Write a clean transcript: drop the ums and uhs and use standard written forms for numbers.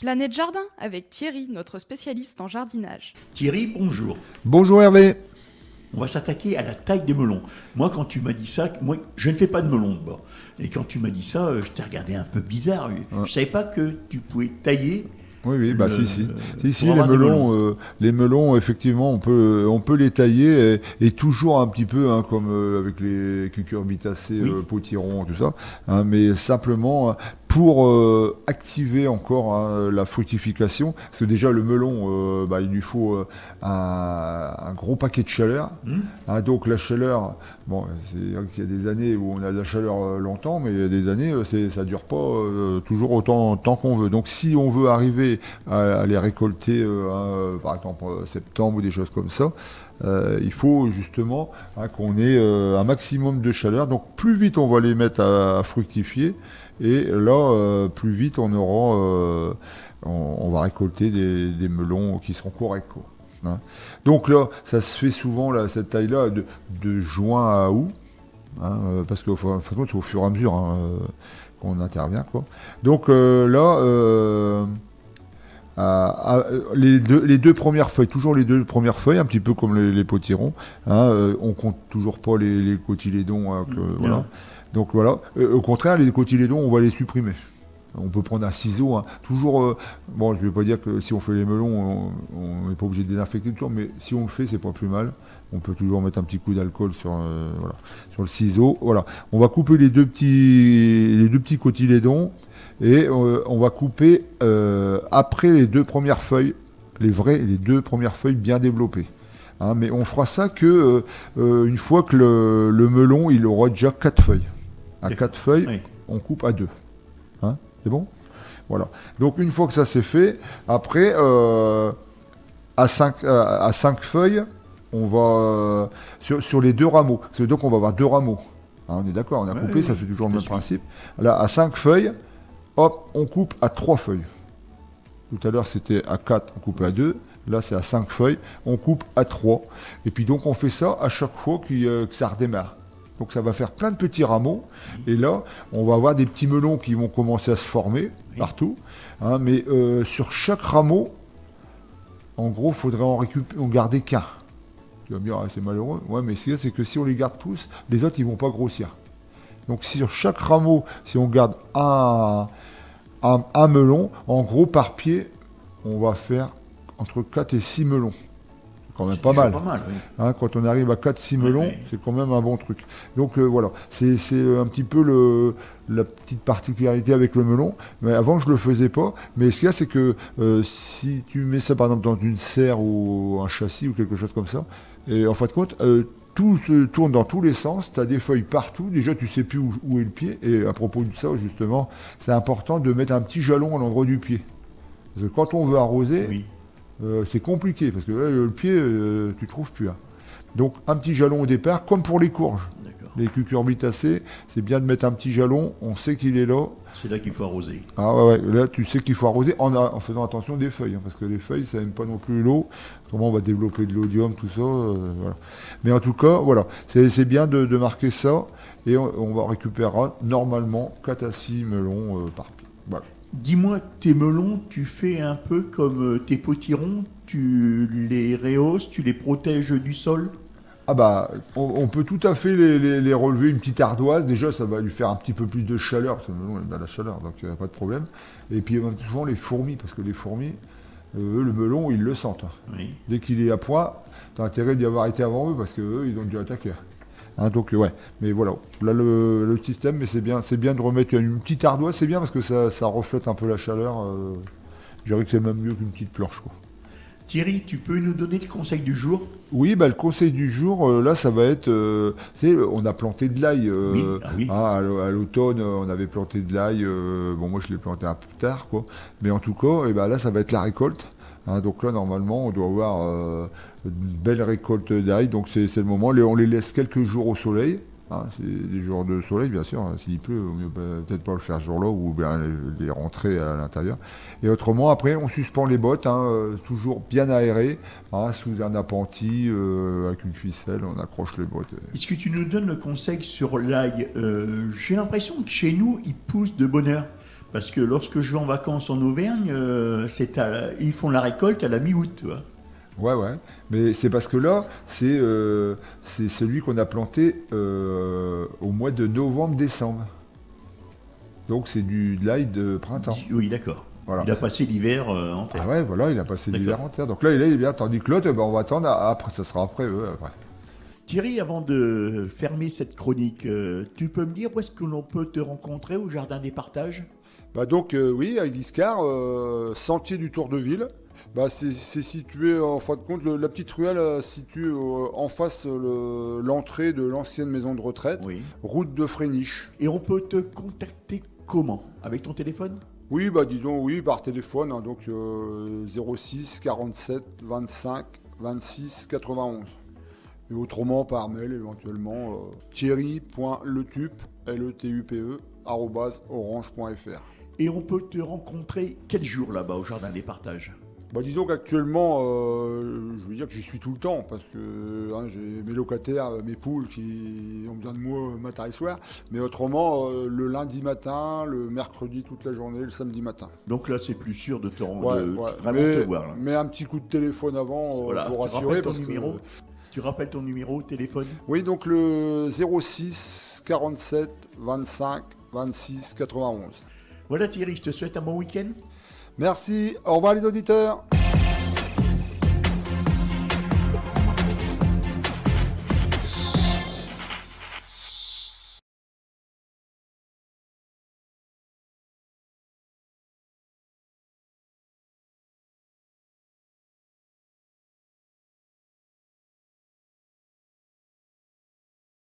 Planète Jardin avec Thierry, notre spécialiste en jardinage. Thierry, bonjour. Bonjour Hervé. On va s'attaquer à la taille des melons. Moi, quand tu m'as dit ça, moi, je ne fais pas de melons de bord. Et quand tu m'as dit ça, je t'ai regardé un peu bizarre. Je ne savais pas que tu pouvais tailler. Oui, bah si, les melons, effectivement, on peut les tailler et toujours un petit peu, comme avec les cucurbitacées, potirons, tout ça, mais simplement pour activer encore la fructification, parce que déjà le melon, il lui faut un gros paquet de chaleur. Donc la chaleur, c'est vrai qu'il y a des années où on a de la chaleur longtemps, mais il y a des années, ça ne dure pas toujours autant qu'on veut. Donc si on veut arriver à les récolter, par exemple septembre ou des choses comme ça, il faut justement qu'on ait un maximum de chaleur. Donc plus vite on va les mettre à fructifier, et là plus vite on aura, on va récolter des melons qui seront corrects, quoi. Donc là, ça se fait souvent, là, cette taille-là, de juin à août, parce que c'est au fur et à mesure qu'on intervient, quoi. Donc là, les deux premières feuilles, toujours les deux premières feuilles, un petit peu comme les potirons, on compte toujours pas les cotylédons, voilà. Donc voilà, au contraire, les cotylédons, on va les supprimer. On peut prendre un ciseau, toujours. Je ne vais pas dire que si on fait les melons, on n'est pas obligé de désinfecter tout le temps, mais si on le fait, c'est pas plus mal. On peut toujours mettre un petit coup d'alcool sur le ciseau. Voilà. On va couper les deux petits cotylédons et on va couper après les deux premières feuilles, les deux premières feuilles bien développées. Mais on fera ça que une fois que le melon il aura déjà 4 feuilles. À 4 feuilles, on coupe à 2. C'est bon ? Voilà. Donc une fois que ça c'est fait, après à 5 feuilles, on va sur les 2 rameaux. Donc on va avoir 2 rameaux. On est d'accord, on a coupé, ça fait toujours le même principe. Là, à 5 feuilles, hop, on coupe à 3 feuilles. Tout à l'heure c'était à 4, on coupe à 2. Là c'est à 5 feuilles, on coupe à 3. Et puis donc on fait ça à chaque fois que ça redémarre. Donc ça va faire plein de petits rameaux. Et là, on va avoir des petits melons qui vont commencer à se former partout. Mais sur chaque rameau, en gros, il faudrait en garder qu'un. Tu vas me dire, c'est malheureux. Ouais, mais c'est que si on les garde tous, les autres, ils ne vont pas grossir. Donc sur chaque rameau, si on garde un melon, en gros, par pied, on va faire entre 4 et 6 melons. Quand même pas mal. Quand on arrive à 4-6 melons, c'est quand même un bon truc. Donc voilà, c'est un petit peu la petite particularité avec le melon. Mais avant, je le faisais pas. Mais ce qu'il y a, c'est que si tu mets ça par exemple dans une serre ou un châssis ou quelque chose comme ça, et en fin de compte, tout se tourne dans tous les sens, tu as des feuilles partout, déjà tu sais plus où est le pied. Et à propos de ça, justement, c'est important de mettre un petit jalon à l'endroit du pied. Parce que quand on veut arroser... c'est compliqué parce que là, le pied, tu ne trouves plus. Donc un petit jalon au départ, comme pour les courges. Les cucurbitacées, c'est bien de mettre un petit jalon, on sait qu'il est là. C'est là qu'il faut arroser. Là tu sais qu'il faut arroser en faisant attention des feuilles, parce que les feuilles, ça n'aime pas non plus l'eau. Autrement, on va développer de l'odium, tout ça. Voilà. Mais en tout cas, voilà, c'est bien de marquer ça, et on va récupérer normalement 4 à 6 melons par pied. Voilà. Dis-moi, tes melons, tu fais un peu comme tes potirons, tu les rehausses, tu les protèges du sol ? On peut tout à fait les relever, une petite ardoise. Déjà, ça va lui faire un petit peu plus de chaleur, parce que le melon aime bien la chaleur, donc il n'y a pas de problème. Et puis souvent les fourmis, parce que les fourmis, le melon, ils le sentent. Dès qu'il est à point, tu as intérêt d'y avoir été avant eux, parce qu'eux, ils ont déjà attaqué. Mais voilà, là le système, mais c'est bien de remettre une petite ardoise, c'est bien parce que ça reflète un peu la chaleur. Je dirais que c'est même mieux qu'une petite planche, quoi. Thierry, tu peux nous donner le conseil du jour ? Oui, le conseil du jour, là, ça va être... on a planté de l'ail. À l'automne, on avait planté de l'ail. Moi, je l'ai planté un peu tard, quoi. Mais en tout cas, là, ça va être la récolte. Donc là, normalement, on doit avoir une belle récolte d'ail. Donc c'est le moment. On les laisse quelques jours au soleil. C'est des jours de soleil, bien sûr. S'il pleut, on ne peut peut-être pas le faire ce jour-là ou bien les rentrer à l'intérieur. Et autrement, après, on suspend les bottes, toujours bien aérées, sous un appentis, avec une ficelle, on accroche les bottes. Est-ce que tu nous donnes le conseil sur l'ail ? J'ai l'impression que chez nous, il pousse de bonne heure. Parce que lorsque je vais en vacances en Auvergne, ils font la récolte à la mi-août, tu vois. Ouais. Mais c'est parce que là, c'est celui qu'on a planté au mois de novembre-décembre. Donc c'est de l'ail de printemps. Oui, d'accord. Voilà. Il a passé l'hiver en terre. Ah ouais, voilà, il a passé l'hiver en terre. Donc là, il est bien. Tandis que l'autre, on va attendre. Après, ça sera après eux. Après. Thierry, avant de fermer cette chronique, tu peux me dire où est-ce que l'on peut te rencontrer au Jardin des Partages? Donc oui, à Guiscard, sentier du Tour de Ville. C'est situé, en fin de compte, la petite ruelle situe en face l'entrée de l'ancienne maison de retraite, Oui. route de Fréniche. Et on peut te contacter comment? Avec ton téléphone? Oui, disons oui, par téléphone, hein, donc 06 47 25 26 91. Et autrement par mail éventuellement thierry.letupe, LETUPE, @orange.fr. Et on peut te rencontrer quel jour là-bas au Jardin des Partages? Disons qu'actuellement, je veux dire que j'y suis tout le temps, parce que j'ai mes locataires, mes poules qui ont besoin de moi matin et soir. Mais autrement, le lundi matin, le mercredi toute la journée, le samedi matin. Donc là, c'est plus sûr de te rendre, vraiment mais, te voir. Là. Mais un petit coup de téléphone avant Voilà. pour Tu rassurer. rappelles ton Parce numéro que... Tu rappelles ton numéro de téléphone? Oui, donc le 06 47 25 26 91. Voilà Thierry, je te souhaite un bon week-end. Merci, au revoir les auditeurs.